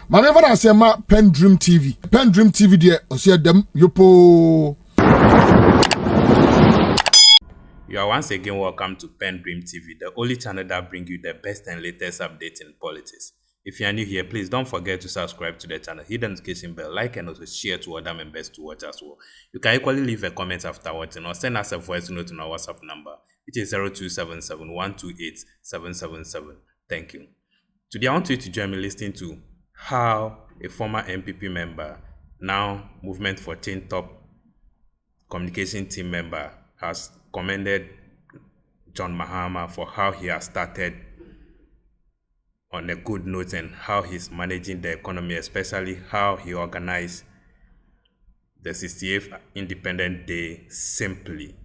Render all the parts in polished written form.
Manever I say ma PENDREAM TV. PENDREAM TV there, I see them yopo. You are once again welcome to PENDREAM TV, the only channel that brings you the best and latest updates in politics. If you are new here, please don't forget to subscribe to the channel, hit the notification bell, like and also share to other members to watch as well. You can equally leave a comment after watching or send us a voice note on our WhatsApp number, which is 0277 128 777. Thank you. Today I want you to join me listening to how a former NPP member, now Movement for Change top communication team member, has commended John Mahama for how he has started on a good note and how he's managing the economy, especially how he organized the 68th Independent Day simply,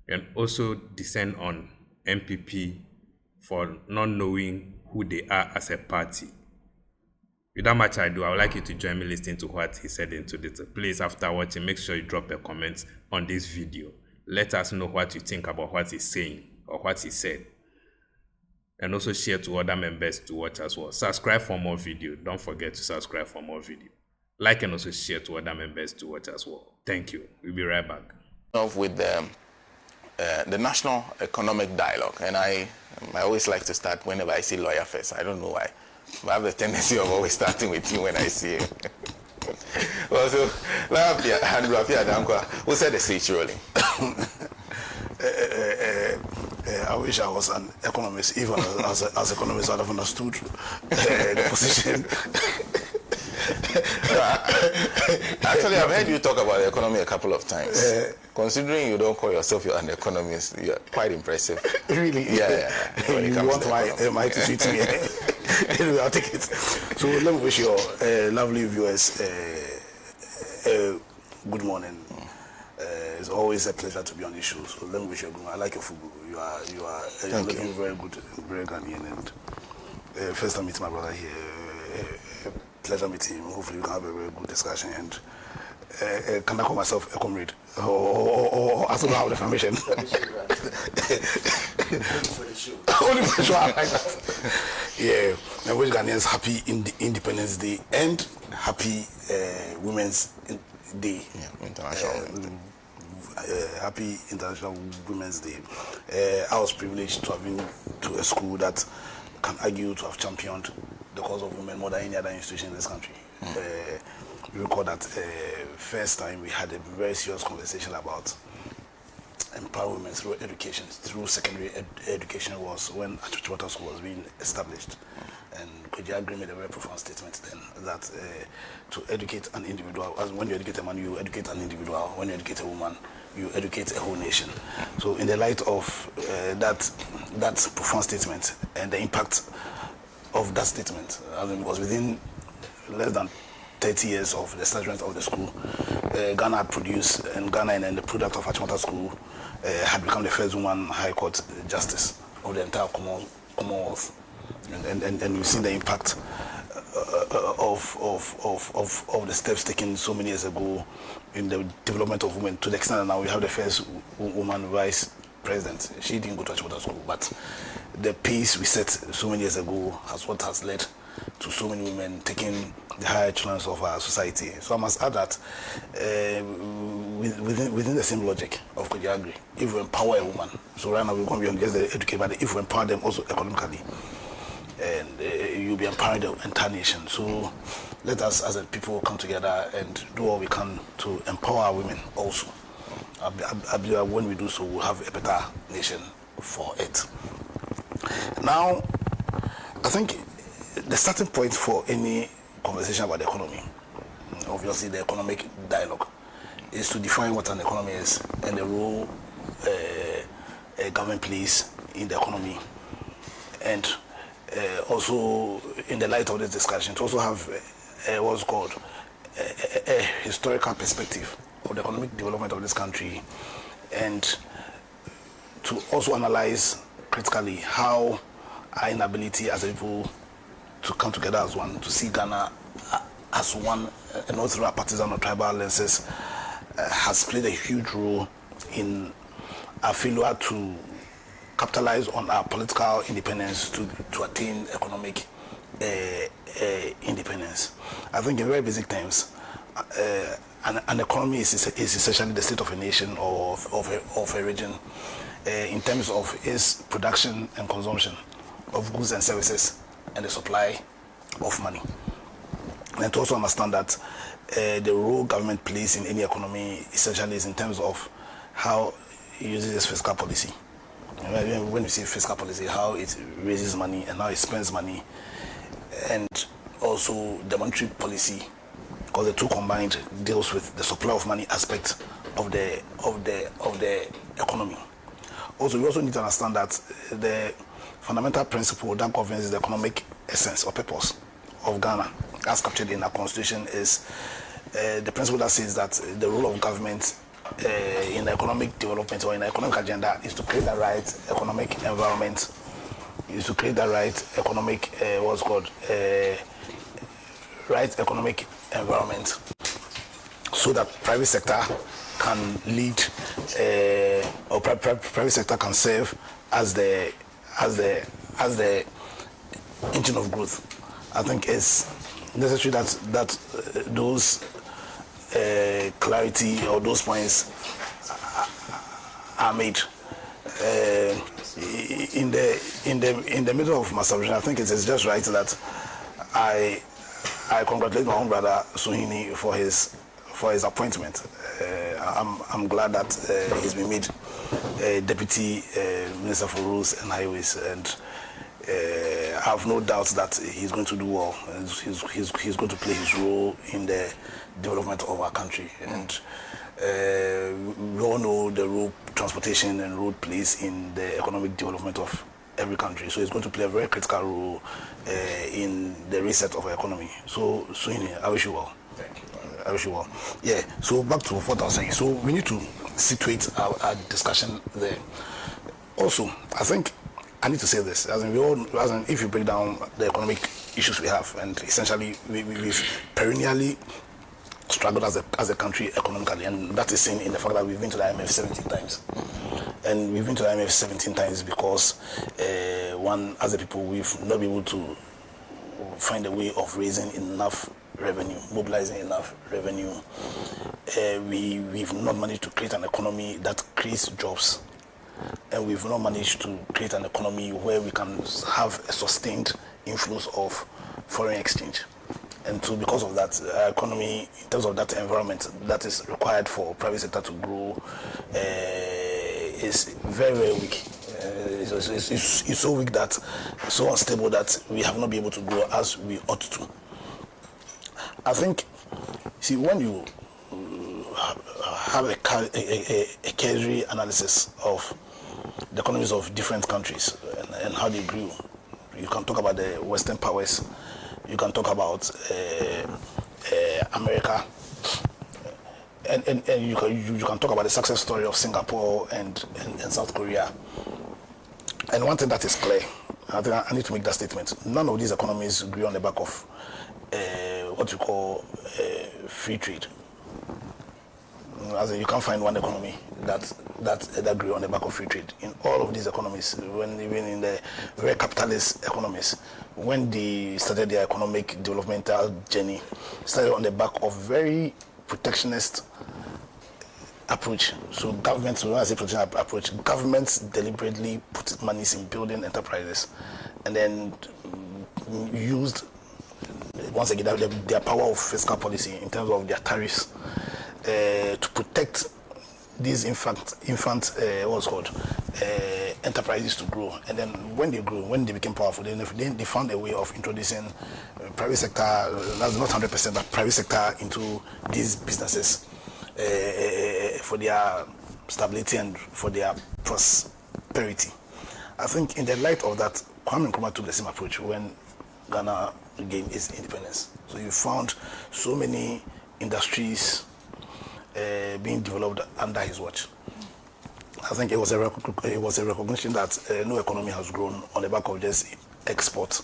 and also descend on NPP for not knowing who they are as a party. Without much ado, I would like you to join me listening to what he said into this. Please, after watching, make sure you drop a comment on this video. Let us know what you think about what he's saying or what he said. And also share to other members to watch as well. Subscribe for more video. Don't forget to subscribe for more video. Like and also share to other members to watch as well. Thank you. We'll be right back. Off with the National Economic Dialogue, and I always like to start whenever I see lawyer first. I don't know why. I have the tendency of always starting with you when I see him. Well, so, Appiah, who said the speech rolling? I wish I was an economist. Even as economist, I'd have understood the position. Actually, I've heard you talk about the economy a couple of times. Considering you don't call yourself an economist, you're quite impressive. Really? Yeah. When it You comes want to my to tweet me? Anyway, I'll take it. So let me wish your lovely viewers good morning. It's always a pleasure to be on this show. So let me wish you a good morning. I like your football. You are looking very good, very Ghanaian. And first time meeting my brother here. Pleasure meeting him. Hopefully we can have a very good discussion. And can I call myself a comrade? Or I don't have the information. Only for the show. I like that. Yeah. I wish Ghanaians happy Independence Day and happy Women's Day. Yeah, International happy International Women's Day. I was privileged to have been to a school that can argue to have championed the cause of women more than any other institution in this country. We recall that first time we had a very serious conversation about empowering women through education, through secondary education, was when Appiah School was being established. And Kwejiagri made a very profound statement then that to educate an individual, as when you educate a man, you educate an individual. When you educate a woman, you educate a whole nation. So in the light of that profound statement and the impact of that statement, because within less than 30 years of the establishment of the school, Ghana had produced, and Ghana and the product of Appiah School had become the first woman High Court Justice of the entire Commonwealth. And we've seen the impact of the steps taken so many years ago in the development of women, to the extent that now we have the first woman vice president. She didn't go to Appiah School, but the pace we set so many years ago has led to so many women taking the higher echelons of our society. So I must add that within the same logic of Kwejiagri, if we empower a woman, so right now we're going to be on just the educated, but if we empower them also economically, and you'll be empowering the entire nation. So let us as a people come together and do all we can to empower women also. I believe that when we do so, we'll have a better nation for it. Now, I think the starting point for any conversation about the economy, obviously the economic dialogue, is to define what an economy is and the role a government plays in the economy. And also, in the light of this discussion, to also have what's called a historical perspective of the economic development of this country, and to also analyze critically how our inability as a people to come together as one, to see Ghana as one, and not through our partisan or tribal lenses, has played a huge role in our failure to capitalize on our political independence to attain economic independence. I think in very basic terms, an economy is essentially the state of a nation or of a region in terms of its production and consumption of goods and services and the supply of money. And to also understand that the role government plays in any economy essentially is in terms of how it uses its fiscal policy. When we say fiscal policy, how it raises money and how it spends money, and also the monetary policy, because the two combined deals with the supply of money aspect of the economy. Also, we also need to understand that the fundamental principle that governs the economic essence or purpose of Ghana, as captured in our constitution, is the principle that says that the role of government in economic development or in the economic agenda is to create the right economic environment, is to create the right economic right economic environment, so that private sector can lead or private sector can serve as the engine of growth. I think it's necessary that those clarity or those points are made. In the middle of my submission, I think it is just right that I congratulate my own brother Suhini for his appointment. I'm glad that he's been made Deputy Minister for Roads and Highways, and I have no doubt that he's going to do well. And he's going to play his role in the development of our country. And we all know the role transportation and road plays in the economic development of every country. So he's going to play a very critical role in the reset of our economy. So, Suhini, I wish you well. Thank you. I wish you well. Yeah, so back to what I was saying. So we need to situate our discussion there. Also, I think I need to say this. If you break down the economic issues we have, and essentially we've perennially struggled as a country economically, and that is seen in the fact that we've been to the IMF 17 times. And we've been to the IMF 17 times because, one, as a people, we've not been able to find a way of raising enough revenue, mobilizing enough revenue. We've not managed to create an economy that creates jobs, and we've not managed to create an economy where we can have a sustained inflows of foreign exchange. And so because of that, our economy, in terms of that environment that is required for private sector to grow, is very, very weak. It's so weak, that so unstable, that we have not been able to grow as we ought to. I think, see, when you have a cursory analysis of the economies of different countries and how they grew, you can talk about the Western powers, you can talk about America, and you can talk about the success story of Singapore and South Korea. And one thing that is clear, I think I need to make that statement: none of these economies grew on the back of what you call free trade. As in, you can't find one economy that grew on the back of free trade. In all of these economies, even in the very capitalist economies, when they started their economic developmental journey, started on the back of very protectionist approach. So governments, when I say protectionist approach, governments deliberately put money in building enterprises, and then used, once again, their power of fiscal policy in terms of their tariffs to protect these enterprises to grow. And then when they grew, when they became powerful, then they found a way of introducing private sector, that's not 100%, but private sector into these businesses for their stability and for their prosperity. I think in the light of that, Kwame Nkrumah took the same approach when Ghana gained its independence. So you found so many industries being developed under his watch. I think it was a recognition that no economy has grown on the back of just export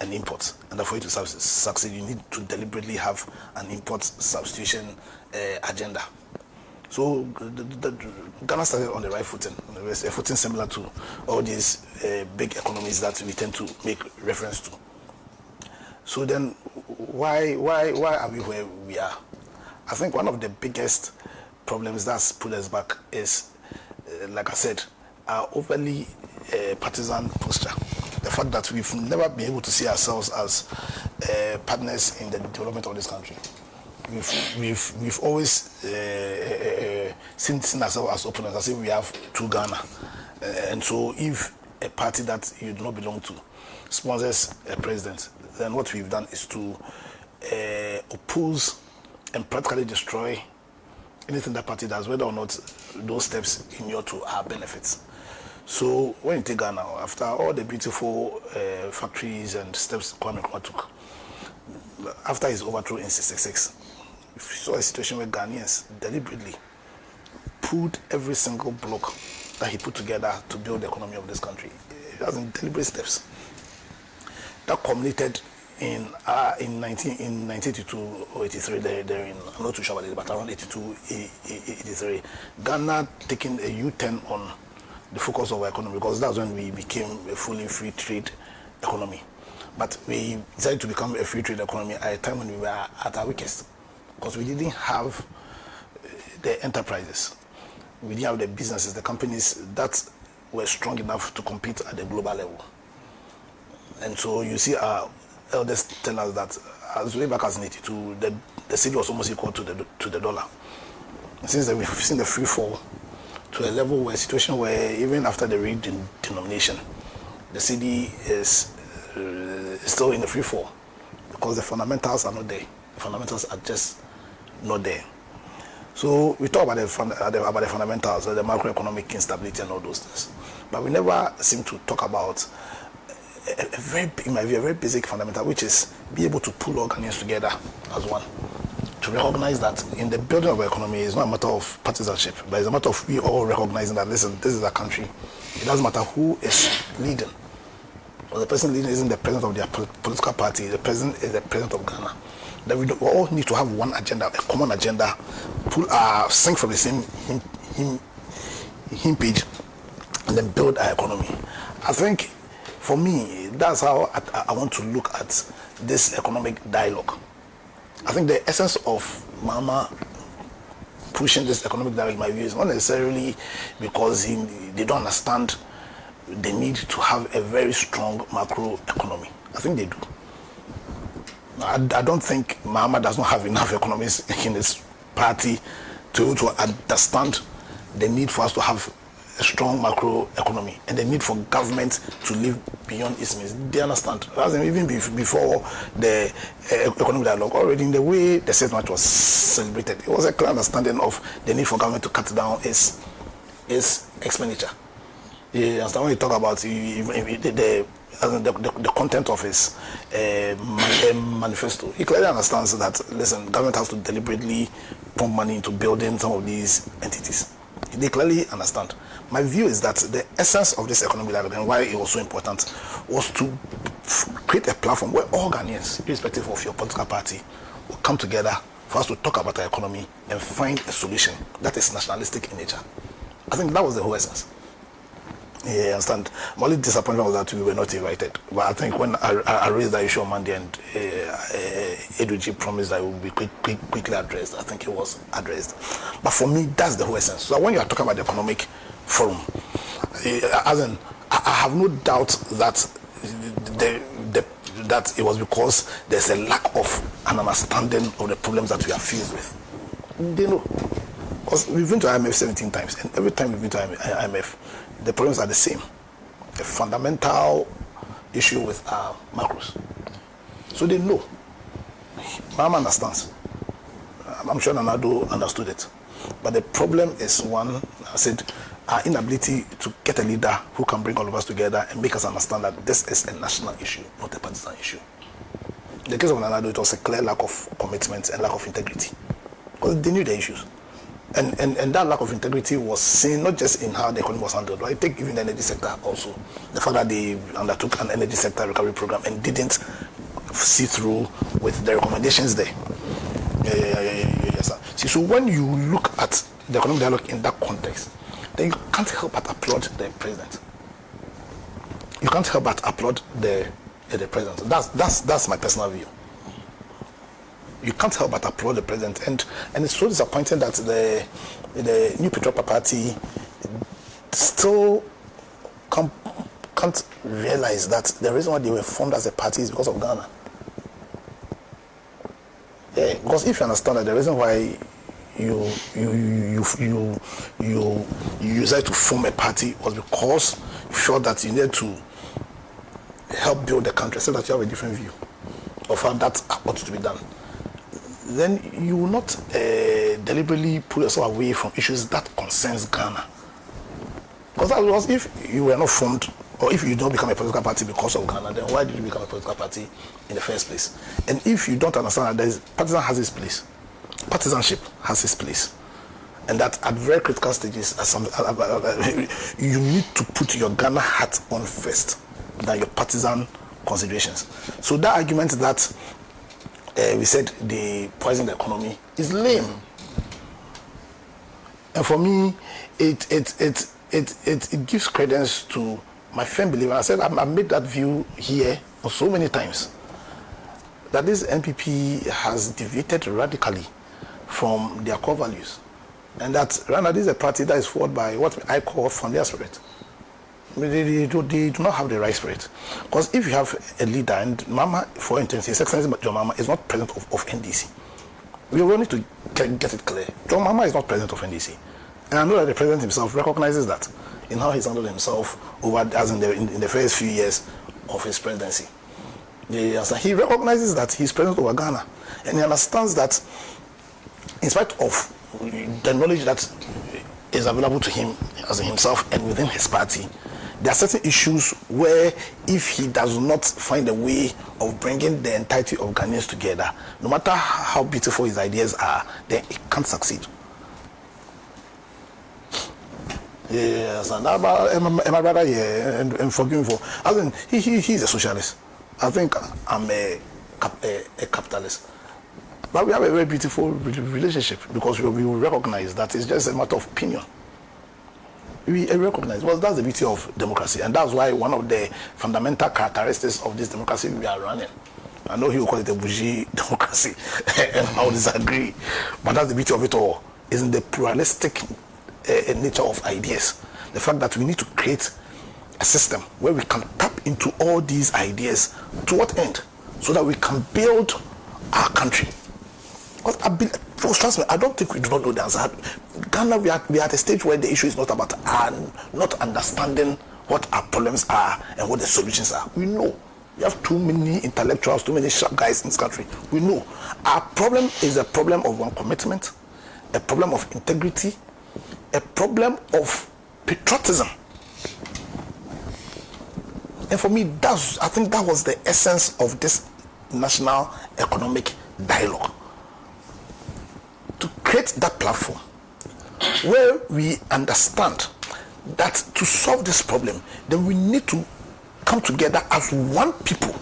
and import, and for you to succeed, you need to deliberately have an import substitution agenda. So Ghana started on the right footing, a footing similar to all these big economies that we tend to make reference to. So then, why are we where we are? I think one of the biggest problems that's put us back is, like I said, our overly partisan posture. The fact that we've never been able to see ourselves as partners in the development of this country. We've always seen ourselves as opponents, as if we have two Ghana. And so if a party that you do not belong to sponsors a president, then what we've done is to oppose and practically destroy anything that party does, whether or not those steps inure to our benefits. So when you take Ghana, after all the beautiful factories and steps Kwame Nkrumah took, after his overthrow in 1966, we saw a situation where Ghanaians deliberately pulled every single block that he put together to build the economy of this country. It was in deliberate steps. That culminated in 1982 or 83, I'm not too sure about it, but around 82, 83, Ghana taking a U-turn on the focus of our economy, because that's when we became a fully free trade economy. But we decided to become a free trade economy at a time when we were at our weakest, because we didn't have the enterprises, we didn't have the businesses, the companies that were strong enough to compete at the global level. And so you see our elders tell us that as way back as in 82, the cedi was almost equal to the dollar. Since then, we've seen the free fall to a level where, a situation where even after the redenomination, the cedi is still in the free fall, because the fundamentals are not there. The fundamentals are just not there. So we talk about the fundamentals, the macroeconomic instability and all those things, but we never seem to talk about in my view, a very basic fundamental, which is be able to pull all Ghanaians together as one. To recognize that in the building of our economy, it's not a matter of partisanship, but it's a matter of we all recognizing that, listen, this is a country. It doesn't matter who is leading. Or the person leading isn't the president of their political party, the president is the president of Ghana. That we all need to have one agenda, a common agenda, sing from the same hymn page, and then build our economy. I think, for me, that's how I want to look at this economic dialogue. I think the essence of Mahama pushing this economic dialogue, in my view, is not necessarily because they don't understand the need to have a very strong macro economy. I think they do. I don't think Mahama does not have enough economists in his party to understand the need for us to have a strong macro economy and the need for government to live beyond its means. They understand. Even before the economic dialogue, already in the way the settlement was celebrated, it was a clear understanding of the need for government to cut down its expenditure. You understand when you talk about the content of his manifesto? He clearly understands that, listen, government has to deliberately pump money into building some of these entities. They clearly understand. My view is that the essence of this economic dialogue and why it was so important was to create a platform where all Ghanaians, irrespective of your political party, will come together for us to talk about our economy and find a solution that is nationalistic in nature. I think that was the whole essence. Yeah, I understand. My only disappointment was that we were not invited. But I think when I raised that issue on Monday and Edwiji promised that it would be quickly addressed, I think it was addressed. But for me, that's the whole essence. So when you are talking about the economic forum, I have no doubt that that it was because there's a lack of an understanding of the problems that we are faced with. They know. Because we've been to IMF 17 times, and every time we've been to IMF, the problems are the same. A fundamental issue with our macros. So they know. Mahama understands. I'm sure Nanado understood it. But the problem is, one, I said, our inability to get a leader who can bring all of us together and make us understand that this is a national issue, not a partisan issue. In the case of Nanado, it was a clear lack of commitment and lack of integrity. Because they knew the issues. And that lack of integrity was seen not just in how the economy was handled, right? Take even the energy sector also. The fact that they undertook an energy sector recovery program and didn't see through with the recommendations there. Yes, sir. See, so when you look at the economic dialogue in that context, then you can't help but applaud the president. You can't help but applaud the the president. That's my personal view. You can't help but applaud the president, and it's so disappointing that the New Patriot Party still can't realize that the reason why they were formed as a party is because of Ghana. Yeah, because if you understand that the reason why you decided to form a party was because you felt that you needed to help build the country, so that you have a different view of how that ought to be done, then you will not deliberately pull yourself away from issues that concerns Ghana. Because that was, if you were not formed, or if you don't become a political party because of Ghana, then why did you become a political party in the first place? And if you don't understand that partisan has its place, partisanship has its place, and that at very critical stages, you need to put your Ghana hat on first than your partisan considerations. So that argument that we said they poison the economy is lame. And for me, it gives credence to my firm belief. I said I made that view here so many times, that this NPP has deviated radically from their core values, and that rather this is a party that is forward by what I call familiar spirit. They do not have the right spirit. Because if you have a leader, and Mahama, for instance, His Excellency John Mahama is not president of NDC. We will need to get it clear. John Mahama is not president of NDC. And I know that the president himself recognizes that in how he's handled himself over as in the first few years of his presidency. He recognizes that he's president over Ghana, and he understands that in spite of the knowledge that is available to him as himself and within his party, there are certain issues where if he does not find a way of bringing the entirety of Ghanaians together, no matter how beautiful his ideas are, then it can't succeed. Yes, and my brother here, and forgive me for, I mean, he's a socialist. I think I'm a capitalist. But we have a very beautiful relationship, because we recognize that it's just a matter of opinion. We recognize, well, that's the beauty of democracy, and that's why one of the fundamental characteristics of this democracy we are running. I know he will call it a bougie democracy, and I will disagree, but that's the beauty of it all, is in the pluralistic nature of ideas. The fact that we need to create a system where we can tap into all these ideas. To what end? So that we can build our country. Trust me, I don't think we do not know the answer. Ghana, we are at a stage where the issue is not about not understanding what our problems are and what the solutions are. We know. We have too many intellectuals, too many sharp guys in this country. We know. Our problem is a problem of one commitment, a problem of integrity, a problem of patriotism. And for me, I think that was the essence of this national economic dialogue. To create that platform where we understand that to solve this problem, then we need to come together as one people.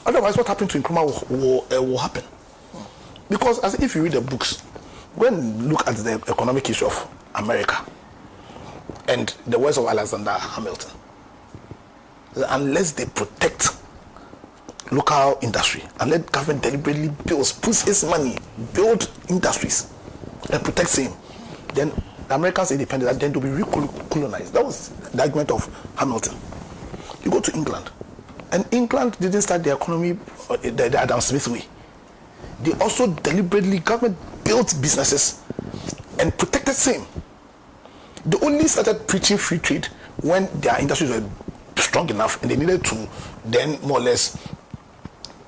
Otherwise, what happened to Nkrumah will happen. Because as if you read the books, when you look at the economic issue of America and the words of Alexander Hamilton, unless they protect local industry and let government deliberately puts its money, build industries and protects him, then the Americans independent and then to be recolonized. That was the argument of Hamilton. You go to England, and England didn't start the economy the Adam Smith way. They also deliberately, government built businesses and protected same. They only started preaching free trade when their industries were strong enough and they needed to then more or less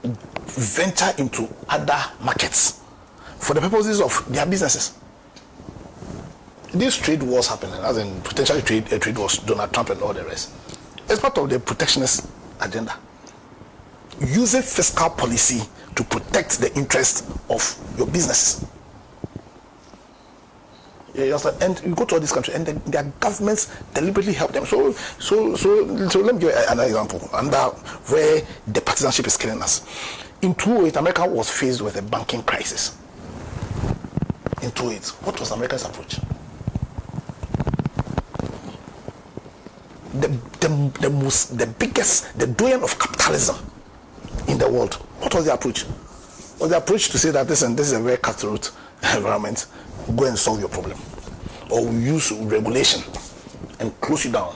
venture into other markets for the purposes of their businesses. These trade wars happening, as in potentially trade wars, Donald Trump and all the rest, it's part of the protectionist agenda. Using fiscal policy to protect the interests of your businesses. And you go to all these countries, and their governments deliberately help them. So let me give another example, under where the partisanship is killing us. In 2008, America was faced with a banking crisis. In 2008, what was America's approach? The biggest, the doyen of capitalism in the world. What was the approach? Was the approach to say that this is a very cutthroat environment, go and solve your problem, or we use regulation and close you down?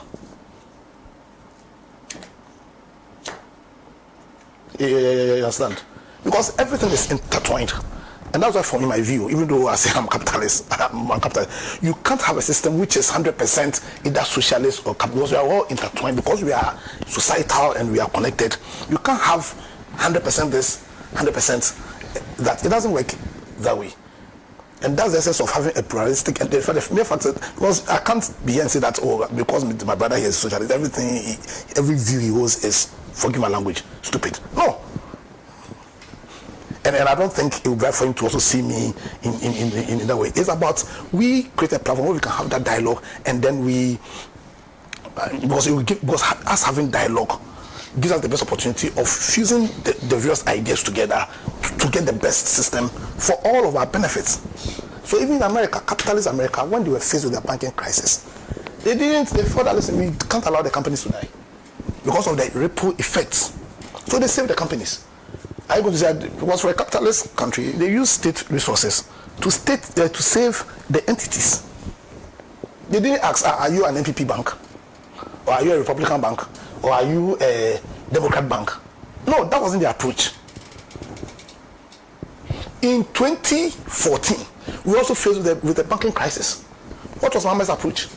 You understand? Because everything is intertwined. And that's why, for me, my view, even though I say I'm capitalist, you can't have a system which is 100% either socialist or capitalist. We are all intertwined because we are societal and we are connected. You can't have 100% this, 100% that. It doesn't work that way. And that's the essence of having a pluralistic, and the mere fact that, because I can't be here and say that, oh, because my brother here is socialist, every view he holds is, forgive my language, stupid. No. And I don't think it would be right for him to also see me in that way. It's about, we create a platform where we can have that dialogue, and then because us having dialogue gives us the best opportunity of fusing the various ideas together to get the best system for all of our benefits. So even in America, capitalist America, when they were faced with the banking crisis, they thought that, listen, we can't allow the companies to die because of the ripple effects. So they saved the companies. I going to say, because for a capitalist country, they use state resources to save the entities. They didn't ask, are you an NPP bank? Or are you a Republican bank? Or are you a Democrat bank? No, that wasn't the approach. In 2014, we also faced with the banking crisis. What was Mahama's approach?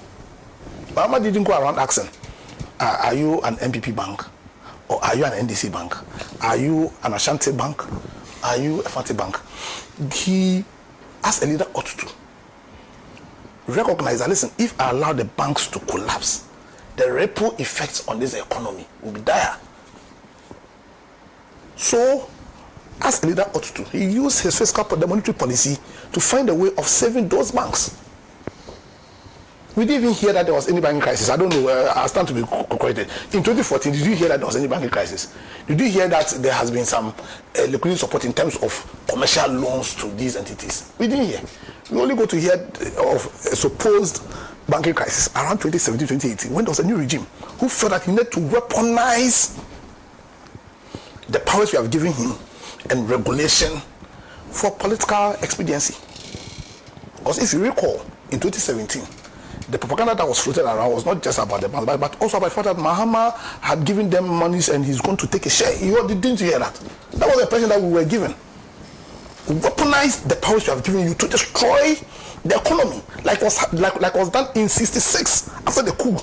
Mahama didn't go around asking, are you an NPP bank? Or are you an NDC bank? Are you an Ashanti bank? Are you a Fanti bank? He, as a leader, ought to recognize that, listen, if I allow the banks to collapse, the ripple effects on this economy will be dire. So, as a leader ought to, he used his fiscal, the monetary policy to find a way of saving those banks. We didn't even hear that there was any banking crisis. I don't know, I stand to be corrected. In 2014, did you hear that there was any banking crisis? Did you hear that there has been some liquidity support in terms of commercial loans to these entities? We didn't hear. We only go to hear of a supposed banking crisis around 2017, 2018, when there was a new regime who felt that he needed to weaponize the powers we have given him and regulation for political expediency. Because if you recall, in 2017, the propaganda that was floated around was not just about the banks, but also about the fact that Mahama had given them monies and he's going to take a share. Didn't you hear that? That was the impression that we were given. Weaponize the powers we have given you to destroy the economy, like was done in '66 after the coup.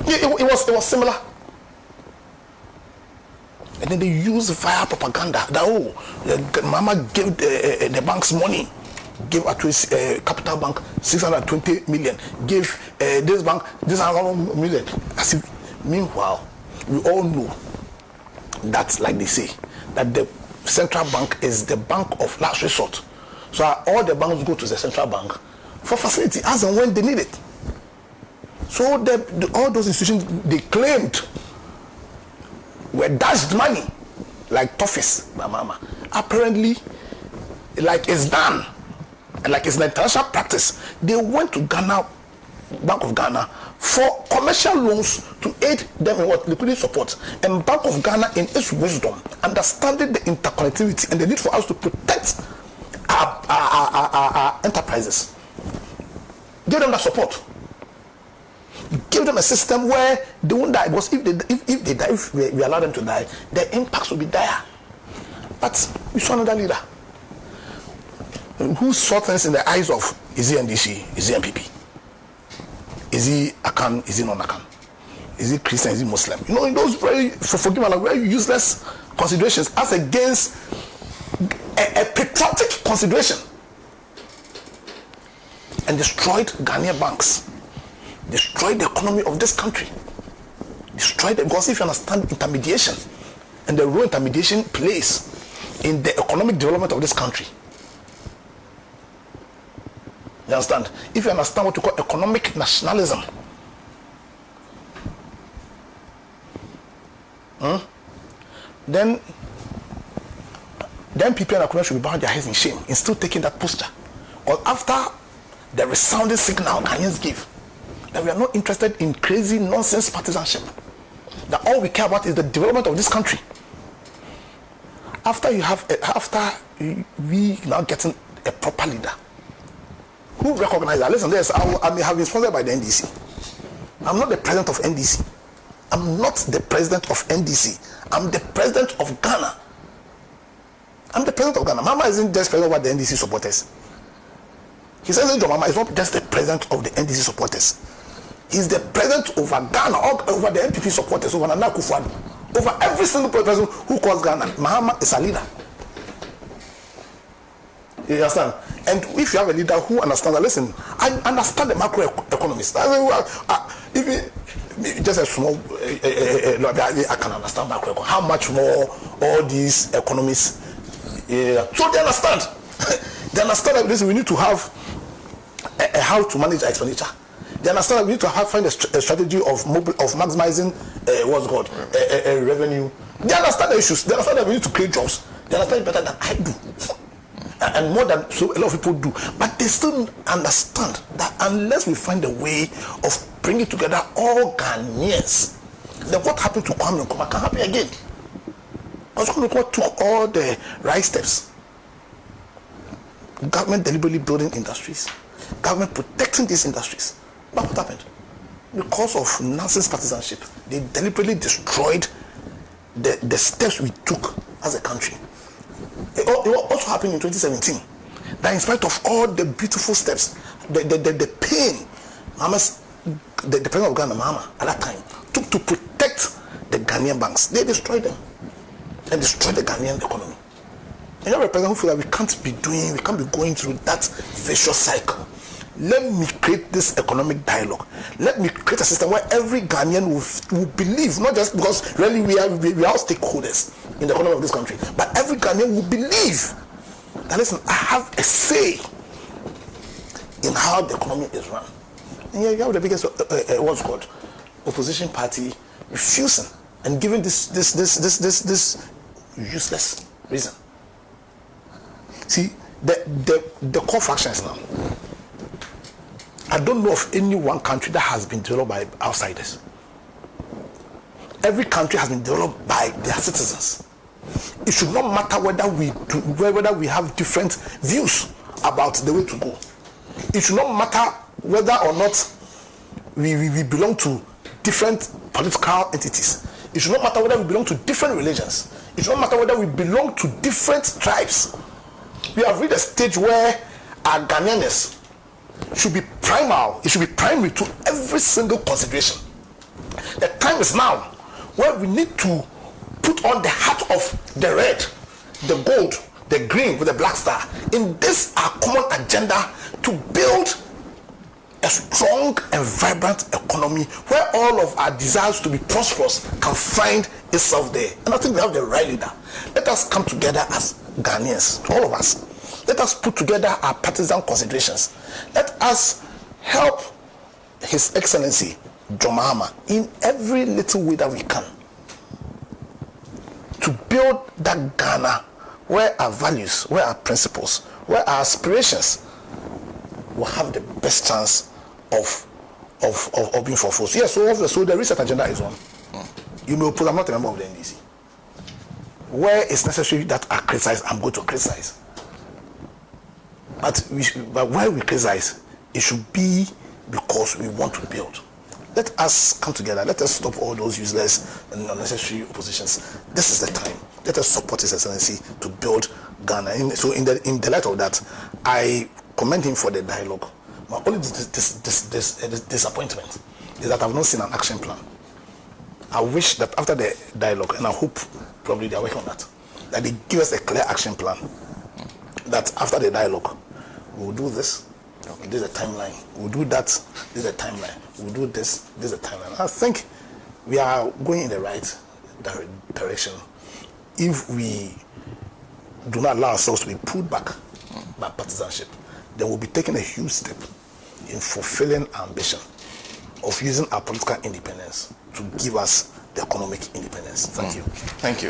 It was similar. And then they used via propaganda that Mahama gave the banks money. Give Appiah Capital Bank 620 million. Give this bank this 100 million. As if, meanwhile, we all know that, like they say, that the central bank is the bank of last resort. So all the banks go to the central bank for facility as and when they need it. So all those institutions they claimed were dashed money, like toffees by Mahama. Apparently, like it's done. Like it's an international practice, they went to Ghana, Bank of Ghana, for commercial loans to aid them in liquidity support. And Bank of Ghana, in its wisdom, understanding the interconnectivity and the need for us to protect our enterprises, give them that support. Give them a system where they won't die. Because if they die, if we allow them to die, the impacts will be dire. But we saw another leader who saw things in the eyes of, is he NDC, is he NPP, is he Akan, is he non-Akan, is he Christian, is he Muslim? In those very useless considerations as against a patriotic consideration, and destroyed Ghanaian banks, destroyed the economy of this country, destroyed it. Because if you understand intermediation and the role intermediation plays in the economic development of this country, you understand? If you understand what you call economic nationalism, then people in Akura should be bowing their heads in shame in still taking that posture. Or after the resounding signal Ghanaians give that we are not interested in crazy nonsense partisanship, that all we care about is the development of this country. after we now getting a proper leader who recognize that, listen, I may have been sponsored by the NDC. I'm not the president of NDC. I'm not the president of NDC. I'm the president of Ghana. I'm the president of Ghana. Mahama isn't just president of the NDC supporters. His Excellency Mahama is not just the president of the NDC supporters. He's the president over Ghana, over the NPP supporters, over Nana Akufo-Addo, over every single person who calls Ghana. Mahama is a leader. You understand? And if you have a leader who understands that, listen, I understand the macroeconomics. Even just a small, I can understand macroeconomics. How much more all these economists? So they understand. They understand that, listen, we need to have how to manage our expenditure. They understand that we need to find a strategy of maximizing revenue. They understand the issues. They understand that we need to create jobs. They understand it better than I do, and more than so a lot of people do. But they still understand that unless we find a way of bringing together all Ghanaians, then what happened to Kwame Nkrumah can happen again. Because Kwame Nkrumah took all the right steps. Government deliberately building industries, government protecting these industries. But what happened? Because of nonsense partisanship, they deliberately destroyed the steps we took as a country. It also happened in 2017. That in spite of all the beautiful steps, the pain the president of Ghana, Mahama, at that time, took to protect the Ghanaian banks, they destroyed them and destroyed the Ghanaian economy. And you have a president who feels that we can't be going through that vicious cycle. Let me create this economic dialogue. Let me create a system where every Ghanaian will believe, not just because really we are all stakeholders in the economy of this country, but every Ghanaian will believe that, listen, I have a say in how the economy is run. And you have the biggest, what's called, opposition party refusing and giving this useless reason. See, the core factions now, I don't know of any one country that has been developed by outsiders. Every country has been developed by their citizens. It should not matter whether we have different views about the way to go. It should not matter whether or not we belong to different political entities. It should not matter whether we belong to different religions. It should not matter whether we belong to different tribes. We have reached a stage where our Ghanaianness should be primal. It should be primary to every single consideration. The time is now where we need to put on the hat of the red, the gold, the green with the black star in this our common agenda to build a strong and vibrant economy where all of our desires to be prosperous can find itself there. And I think we have the right leader. Let us come together as Ghanaians, all of us. Let us put together our partisan considerations. Let us help His Excellency John Mahama in every little way that we can to build that Ghana where our values, where our principles, where our aspirations will have the best chance of being fulfilled. Yes, so the research agenda is on. You may oppose, I'm not a member of the NDC. Where it's necessary that I criticize, I'm going to criticize. But where we criticize, it should be because we want to build. Let us come together. Let us stop all those useless and unnecessary oppositions. This is the time. Let us support His Excellency to build Ghana. So in the light of that, I commend him for the dialogue. My only disappointment is that I've not seen an action plan. I wish that after the dialogue, and I hope probably they are working on that they give us a clear action plan. That after the dialogue, we'll do this. Okay. This is a timeline. We'll do that. This is a timeline. We'll do this. This is a timeline. I think we are going in the right direction. If we do not allow ourselves to be pulled back by partisanship, then we'll be taking a huge step in fulfilling our ambition of using our political independence to give us the economic independence. Thank you.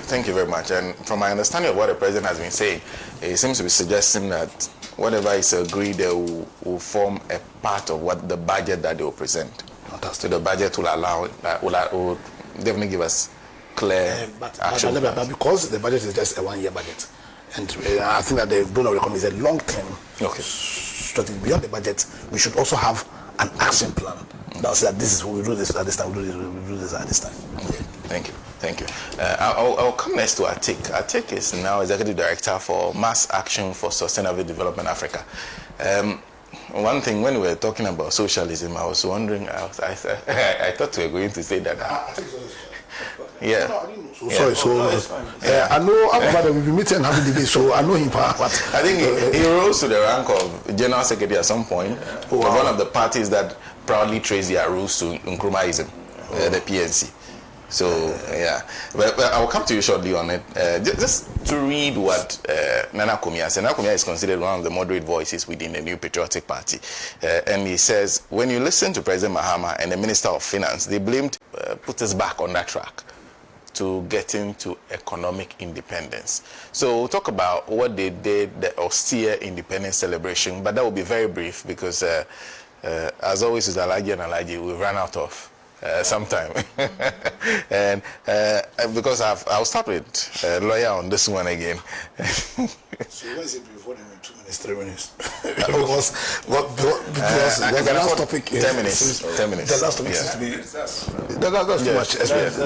Thank you very much. And from my understanding of what the president has been saying, he seems to be suggesting that whatever is agreed, they will form a part of what the budget that they will present. Fantastic. So the budget will allow, will definitely give us clear action plans. But because the budget is just a 1-year budget, and I think that the bone of the economy is a long-term strategy. Beyond the budget, we should also have an action plan. That says that this is what we do this at this time, we do this at this time. Okay. Thank you. I'll come next to Atik. Atik is now Executive Director for Mass Action for Sustainable Development Africa. One thing, when we were talking about socialism, I was wondering, I thought we were going to say that. Yeah. Sorry, I know about we've been meeting and having debate, so I know him. But I think he rose to the rank of General Secretary at some point of one of the parties that proudly trace their roots to Nkrumahism, the PNC. So, yeah. But I'll come to you shortly on it. Just to read what Nana Kumia said. Nana Kumia is considered one of the moderate voices within the New Patriotic Party. And he says, when you listen to President Mahama and the Minister of Finance, they blamed, put us back on that track to getting to economic independence. So we'll talk about what they did, the austere independence celebration, but that will be very brief because, as always with Alaji and Alaji, we've run out of sometime. And because I'll start with lawyer on this one again. So what is it before them in 2 minutes, 3 minutes? because the last topic is 10 minutes. 10 minutes. The last topic seems to be that's too much experience.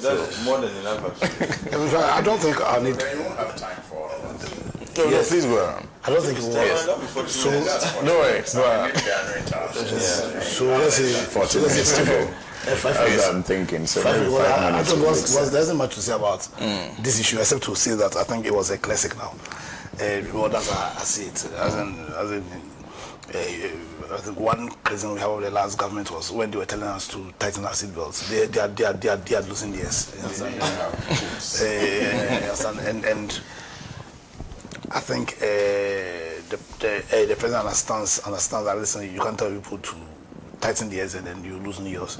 That's more than enough. Actually. I don't think I need. You won't have time for. No, please go on. I don't think it will. So no worry. So let's say 40 minutes. As I'm thinking. So I don't there isn't much to say about this issue except to say that I think it was a classic now. Well, that's how I see it. I think one reason we have of the last government was when they were telling us to tighten our seatbelts. They are losing theirs. And I think the president understands that, listen, you can't tell people to tighten theirs and then you losing yours.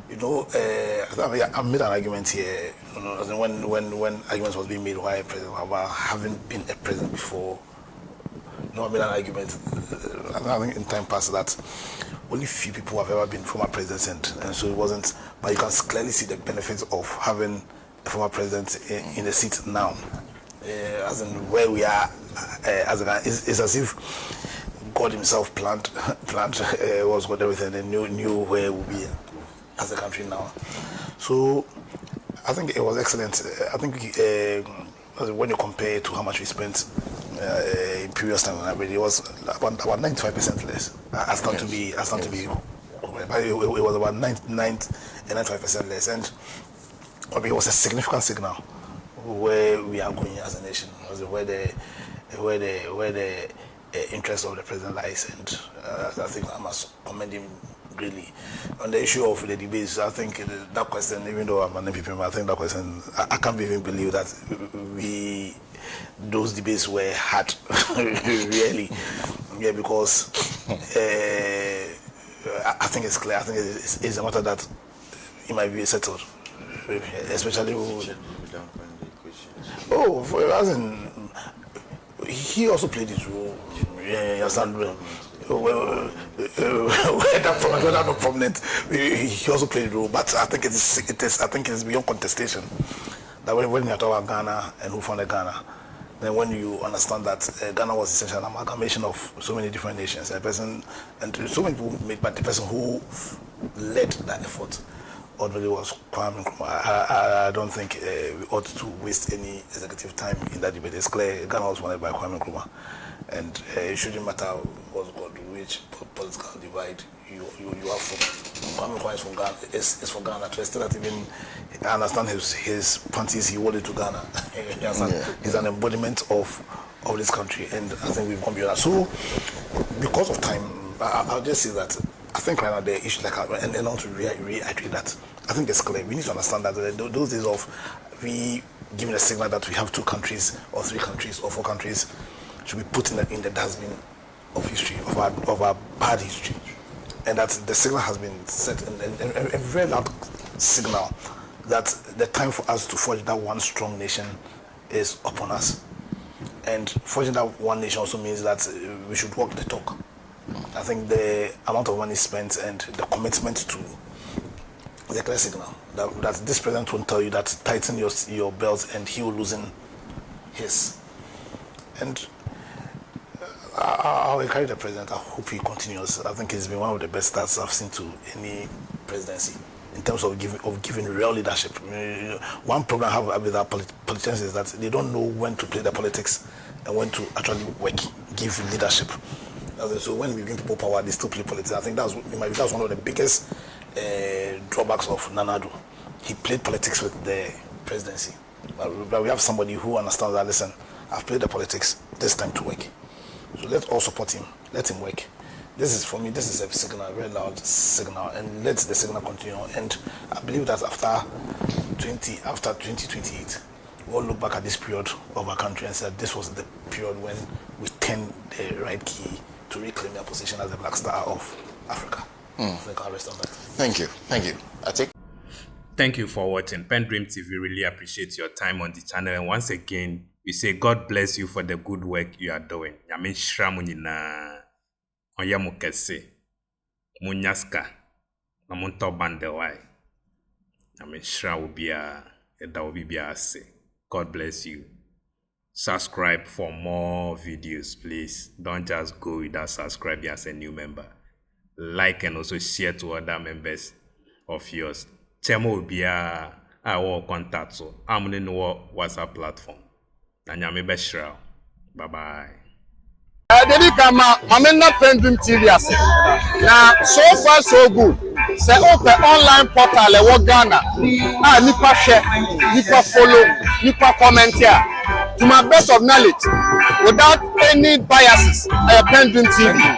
You know, I made an argument here. You know, when arguments was being made why President Mahama having been a president before. I made an argument. I think in time past that only few people have ever been former presidents, and so it wasn't. But you can clearly see the benefits of having a former president in the seat now. As in where we are, it's as if God Himself planned was got everything and knew where we'll be as a country now. So I think it was excellent. I think when you compare to how much we spent in previous time, it was about 95% less. I stand to be, but it was about 95% less, and it was a significant signal where we are going as a nation, where the interest of the president lies, and I think I must commend him greatly. On the issue of the debates, I think that question, even though I'm an NPP member, I think that question, I can't even believe that those debates were hard, really. Yeah, because I think it's clear. I think it's a matter that it might be settled, especially. As in, he also played his role. Yeah, you understand? Whether not prominent, he also played a role. But I think it's beyond contestation that when you talk about Ghana and who founded Ghana, then when you understand that Ghana was essentially an amalgamation of so many different nations, so many people made, but the person who led that effort ultimately was Kwame Nkrumah. I don't think we ought to waste any executive time in that debate. It's clear Ghana was founded by Kwame Nkrumah, and it shouldn't matter which political divide you are from. Kwame Nkrumah is from Ghana. Is for Ghana. To extent that even I understand his panties he wore to Ghana. He's an embodiment of this country, and I think we've gone beyond that. So, because of time, I'll just say that I think right now the issue, and I want to reiterate that I think it's clear. We need to understand that those days of we giving a signal that we have 2 countries or 3 countries or 4 countries should be put in the dustbin of history, of our bad history, and that the signal has been set, and a very loud signal that the time for us to forge that one strong nation is upon us. And forging that one nation also means that we should walk the talk. I think the amount of money spent and the commitment to It's a clear signal that this president won't tell you that tighten your belts and he will loosen his. And I'll encourage the president. I hope he continues. I think he's been one of the best starts I've seen to any presidency in terms of giving real leadership. One problem I have with our politicians is that they don't know when to play the politics and when to actually work, give leadership. So when we give people power, they still play politics. I think that was one of the biggest drawbacks of Nanado. He played politics with the presidency. But we have somebody who understands that, listen, I've played the politics, this time to work. So let's all support him, let him work. This is, for me, this is a signal, a very loud signal, and let the signal continue. And I believe that after 2028, we'll look back at this period of our country and say this was the period when we turned the right key to reclaim their position as the black star of Africa. I think I'll rest on that. Thank you. Thank you for watching. PENDREAM TV really appreciates your time on the channel, and once again, we say God bless you for the good work you are doing. Yamin shramunina onyamukese munyaska namunto bandewai. Yamin shrawubia edawubia se. God bless you. Subscribe for more videos, please. Don't just go without subscribing as a new member. Like and also share to other members of yours. Chemo ubia our contact so I'm in WhatsApp platform. Anyame Beshra. Bye bye. Dedi kama amena PENDREAM TV ase. Na so far so good. Say open online portal e wo Ghana. Nipa share, nipa follow, nipa comment here. To my best of knowledge, without any biases, PENDREAM TV.